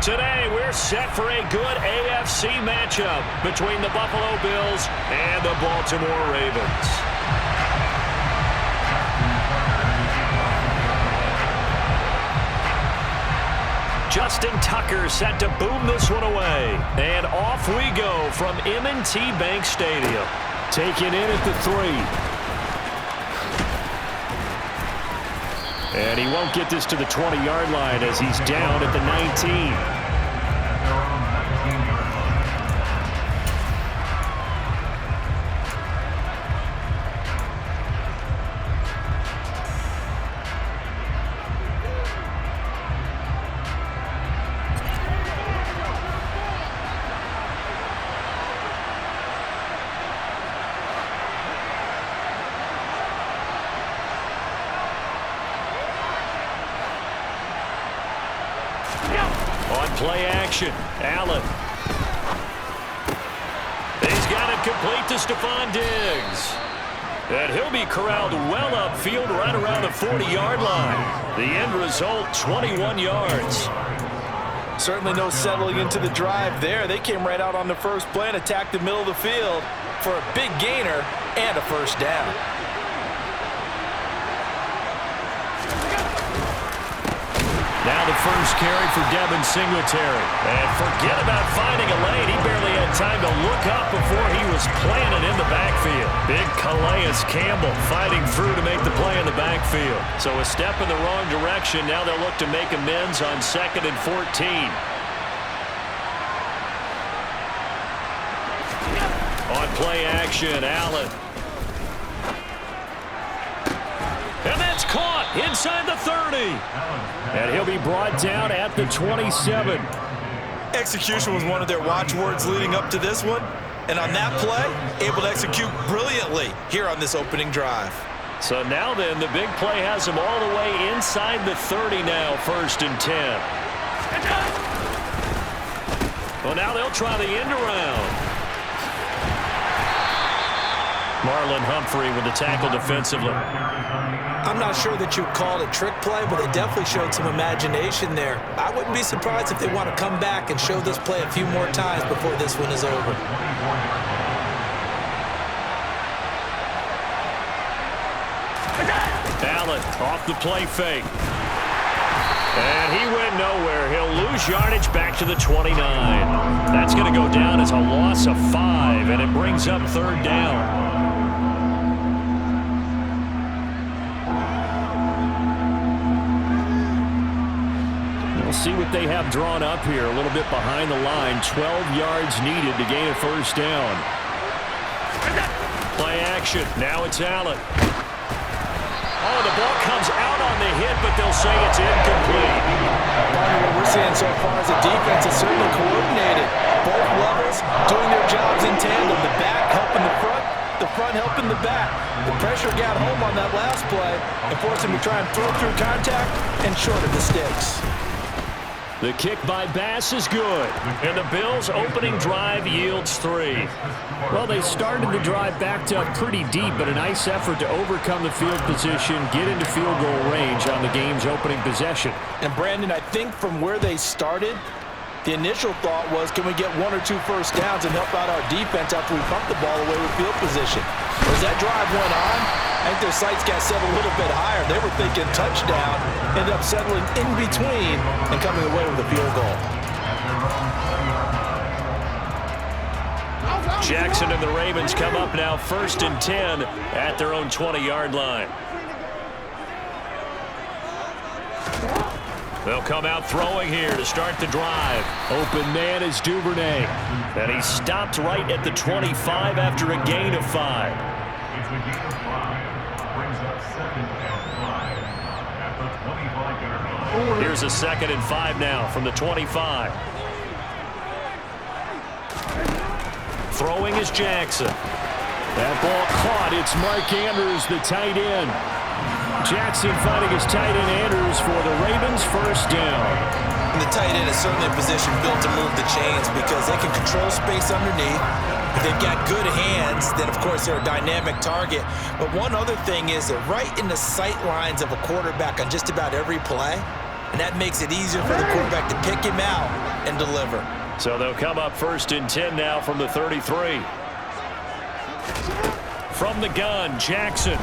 Today, we're set for a good AFC matchup between the Buffalo Bills and the Baltimore Ravens. Justin Tucker set to boom this one away. And off we go from M&T Bank Stadium. Taken in at the 3. And he won't get this to the 20-yard line as he's down at the 19. On play action, Allen. He's got it complete to Stephon Diggs. And he'll be corralled well upfield right around the 40-yard line. The end result, 21 yards. Certainly no settling into the drive there. They came right out on the first play and attacked the middle of the field for a big gainer and a first down. Now the first carry for Devin Singletary. And forget about finding a lane. He barely had time to look up before he was planted in the backfield. Big Calais Campbell fighting through to make the play in the backfield. So a step in the wrong direction. Now they'll look to make amends on 2nd and 14. On play action, Allen. And that's caught inside the 30. And he'll be brought down at the 27. Execution was one of their watchwords leading up to this one. And on that play, able to execute brilliantly here on this opening drive. So now then, the big play has him all the way inside the 30 now, 1st and 10. Well, now they'll try the end around. Marlon Humphrey with the tackle defensively. I'm not sure that you called a trick play, but they definitely showed some imagination there. I wouldn't be surprised if they want to come back and show this play a few more times before this one is over. Allen off the play fake. And he went nowhere. He'll lose yardage back to the 29. That's going to go down as a loss of 5, and it brings up 3rd down. See what they have drawn up here. A little bit behind the line. 12 yards needed to gain a first down. Play action. Now it's Allen. Oh, the ball comes out on the hit, but they'll say it's incomplete. What we're seeing so far is the defense is certainly coordinated. Both levels doing their jobs in tandem. The back helping the front helping the back. The pressure got home on that last play and forced him to try and throw through contact and short of the sticks. The kick by Bass is good, and the Bills' opening drive yields 3. Well, they started the drive backed up pretty deep, but a nice effort to overcome the field position, get into field goal range on the game's opening possession. And, Brandon, I think from where they started, the initial thought was, can we get 1 or 2 first downs and help out our defense after we pump the ball away with field position? As that drive went on, I think their sights got set a little bit higher. They were thinking touchdown, ended up settling in between and coming away with a field goal. Jackson and the Ravens come up now 1st and 10 at their own 20-yard line. They'll come out throwing here to start the drive. Open man is Duvernay. And he stopped right at the 25 after a gain of 5. Here's a 2nd and 5 now from the 25. Throwing is Jackson. That ball caught. It's Mark Andrews, the tight end. Jackson finding his tight end Andrews for the Ravens' first down. And the tight end is certainly a position built to move the chains because they can control space underneath. If they've got good hands, then of course they're a dynamic target. But one other thing is they're right in the sight lines of a quarterback on just about every play. And that makes it easier for the quarterback to pick him out and deliver. So they'll come up 1st and 10 now from the 33. From the gun, Jackson.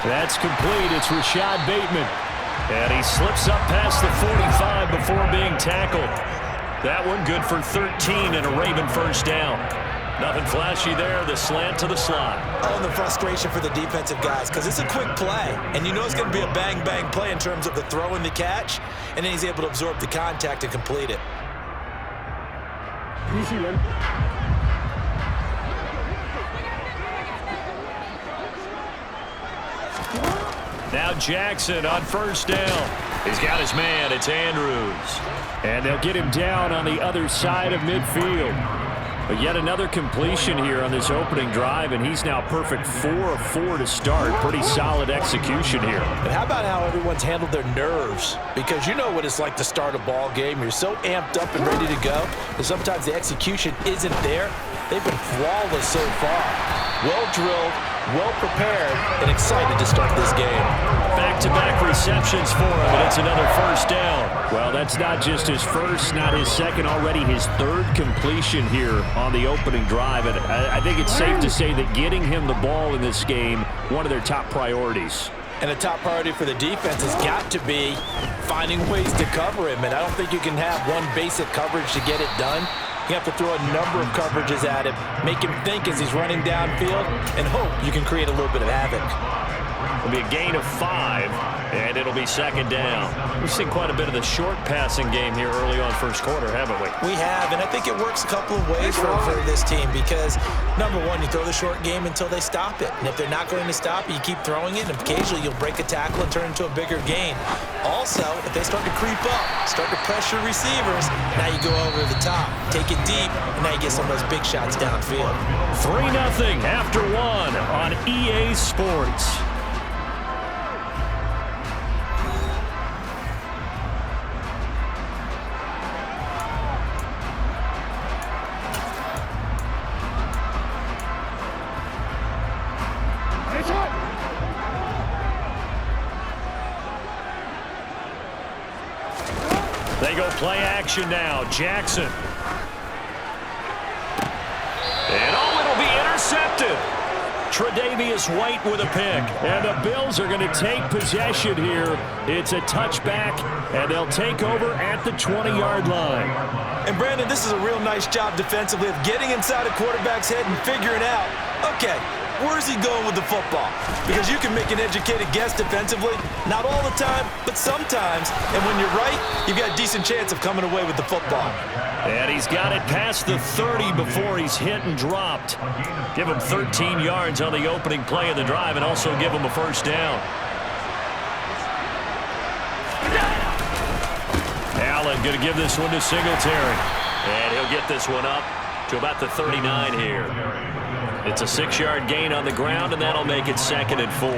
That's complete. It's Rashad Bateman. And he slips up past the 45 before being tackled. That one good for 13 and a Raven first down. Nothing flashy there. The slant to the slot. Oh, and the frustration for the defensive guys, because it's a quick play. And you know it's going to be a bang-bang play in terms of the throw and the catch. And then he's able to absorb the contact and complete it. Easy, man. Now Jackson on first down. He's got his man. It's Andrews. And they'll get him down on the other side of midfield. But yet another completion here on this opening drive, and he's now perfect 4 of 4 to start. Pretty solid execution here. But how about how everyone's handled their nerves? Because you know what it's like to start a ball game. You're so amped up and ready to go, and sometimes the execution isn't there. They've been flawless so far. Well-drilled, well-prepared, and excited to start this game. Back-to-back receptions for him, and it's another first down. Well, that's not just his first, not his second, already his third completion here on the opening drive. And I think it's safe to say that getting him the ball in this game, one of their top priorities. And a top priority for the defense has got to be finding ways to cover him. And I don't think you can have one basic coverage to get it done. You have to throw a number of coverages at him, make him think as he's running downfield, and hope you can create a little bit of havoc. It'll be a gain of 5, and it'll be second down. We've seen quite a bit of the short passing game here early on first quarter, haven't we? We have, and I think it works a couple of ways for this team because, number one, you throw the short game until they stop it. And if they're not going to stop it, you keep throwing it, and occasionally you'll break a tackle and turn it into a bigger gain. Also, if they start to creep up, start to pressure receivers, now you go over the top, take it deep, and now you get some of those big shots downfield. 3-0 after 1 on EA Sports. They go play action now. Jackson. And it'll be intercepted. Tre'Davious White with a pick. And the Bills are going to take possession here. It's a touchback, and they'll take over at the 20-yard line. And, Brandon, this is a real nice job defensively of getting inside a quarterback's head and figuring out, okay, where's he going with the football? Because you can make an educated guess defensively, not all the time, but sometimes. And when you're right, you've got a decent chance of coming away with the football. And he's got it past the 30 before he's hit and dropped. Give him 13 yards on the opening play of the drive and also give him a first down. Allen going to give this one to Singletary. And he'll get this one up to about the 39 here. It's a 6-yard gain on the ground, and that'll make it 2nd and 4.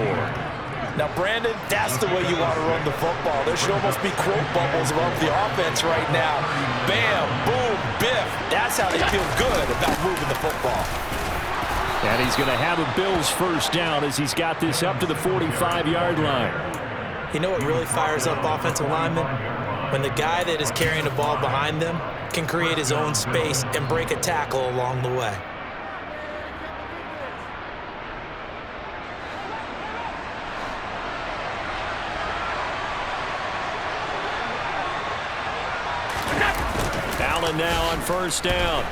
Now, Brandon, that's the way you want to run the football. There should almost be quote bubbles above the offense right now. Bam, boom, biff. That's how they feel good about moving the football. And he's going to have a Bills first down as he's got this up to the 45-yard line. You know what really fires up offensive linemen? When the guy that is carrying the ball behind them can create his own space and break a tackle along the way. Allen now on first down.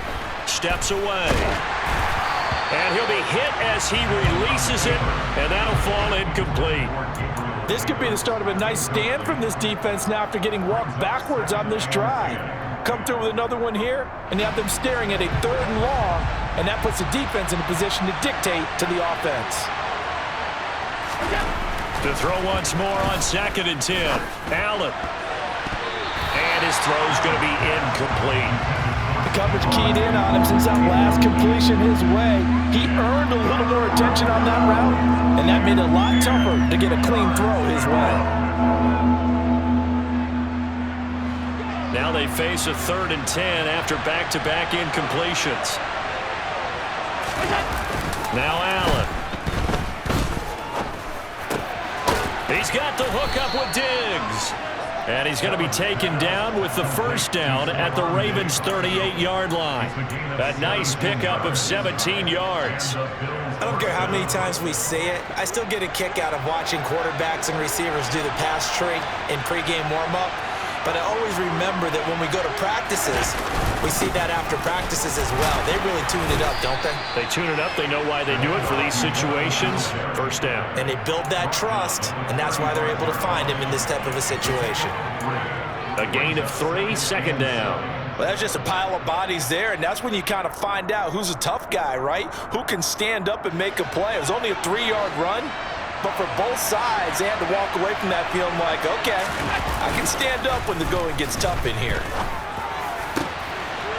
Steps away. And he'll be hit as he releases it, and that'll fall incomplete. This could be the start of a nice stand from this defense now after getting walked backwards on this drive. Come through with another one here, and you have them staring at a 3rd and long, and that puts the defense in a position to dictate to the offense. To throw once more on 2nd and 10. Allen. And his throw's going to be incomplete. The coverage keyed in on him since that last completion his way. He earned a little more attention on that route, and that made it a lot tougher to get a clean throw his way. Now they face a 3rd and 10 after back-to-back incompletions. Now Allen. He's got the hook up with Diggs. And he's going to be taken down with the first down at the Ravens' 38-yard line. A nice pickup of 17 yards. I don't care how many times we say it, I still get a kick out of watching quarterbacks and receivers do the pass tree in pregame warm-up. But I always remember that when we go to practices, we see that after practices as well. They really tune it up, don't they? They tune it up. They know why they do it for these situations. First down. And they build that trust, and that's why they're able to find him in this type of a situation. A gain of 3, second down. Well, that's just a pile of bodies there, and that's when you kind of find out who's a tough guy, right? Who can stand up and make a play. It was only a 3-yard run, but for both sides, they had to walk away from that feeling like, okay, I can stand up when the going gets tough in here.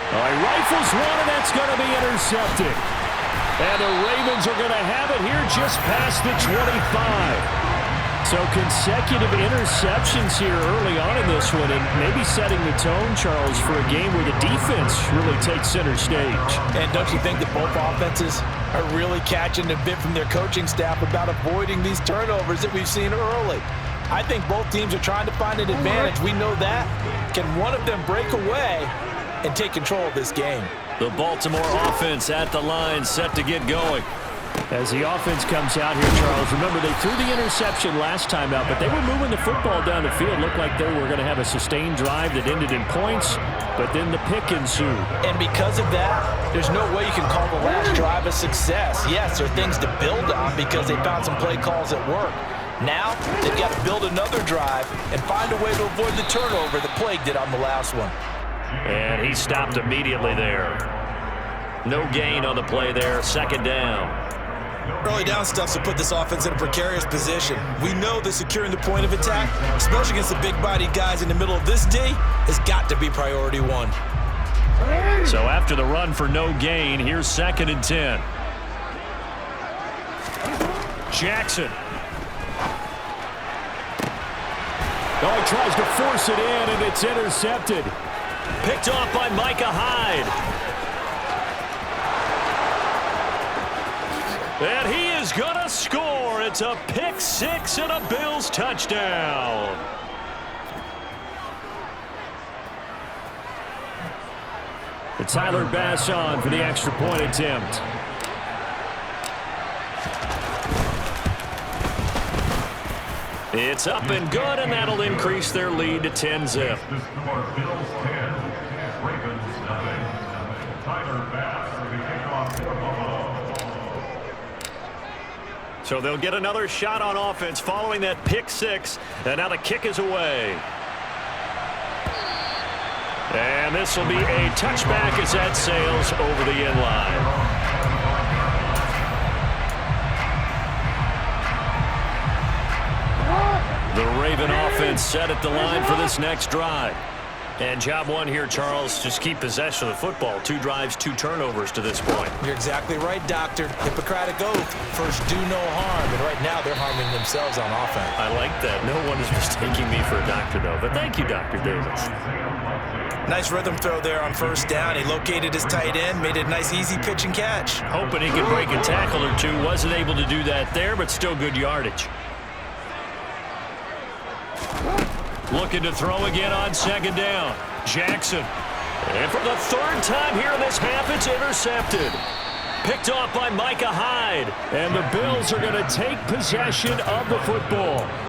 All right, rifles one, and that's going to be intercepted. And the Ravens are going to have it here just past the 25. So consecutive interceptions here early on in this one, and maybe setting the tone, Charles, for a game where the defense really takes center stage. And don't you think that both offenses are really catching a bit from their coaching staff about avoiding these turnovers that we've seen early? I think both teams are trying to find an advantage. We know that. Can one of them break away and take control of this game? The Baltimore offense at the line, set to get going. As the offense comes out here, Charles, remember they threw the interception last time out, but they were moving the football down the field. Looked like they were going to have a sustained drive that ended in points, but then the pick ensued. And because of that, there's no way you can call the last drive a success. Yes, there are things to build on because they found some play calls that work. Now, they've got to build another drive and find a way to avoid the turnover that plagued it on the last one. And he stopped immediately there. No gain on the play there, second down. Early down stuff to put this offense in a precarious position. We know that securing the point of attack, especially against the big-bodied guys in the middle of this D, has got to be priority one. So after the run for no gain, here's 2nd and 10. Jackson. Oh, he tries to force it in, and it's intercepted. Picked off by Micah Hyde. And he is going to score. It's a pick 6 and a Bills touchdown. Tyler Bass on for the extra point attempt. It's up and good, and that'll increase their lead to 10-zip. So they'll get another shot on offense following that pick 6, and now the kick is away. And this will be a touchback as that sails over the end line. The Raven offense set at the line for this next drive. And job one here, Charles, just keep possession of the football. 2 drives, 2 turnovers to this point. You're exactly right, Doctor. Hippocratic oath. First, do no harm. And right now, they're harming themselves on offense. I like that. No one is mistaking me for a doctor, though. But thank you, Dr. Davis. Nice rhythm throw there on first down. He located his tight end, made it a nice, easy pitch and catch. Hoping he could break a tackle or two. Wasn't able to do that there, but still good yardage. Looking to throw again on 2nd down. Jackson. And for the 3rd time here in this half, it's intercepted. Picked off by Micah Hyde. And the Bills are going to take possession of the football.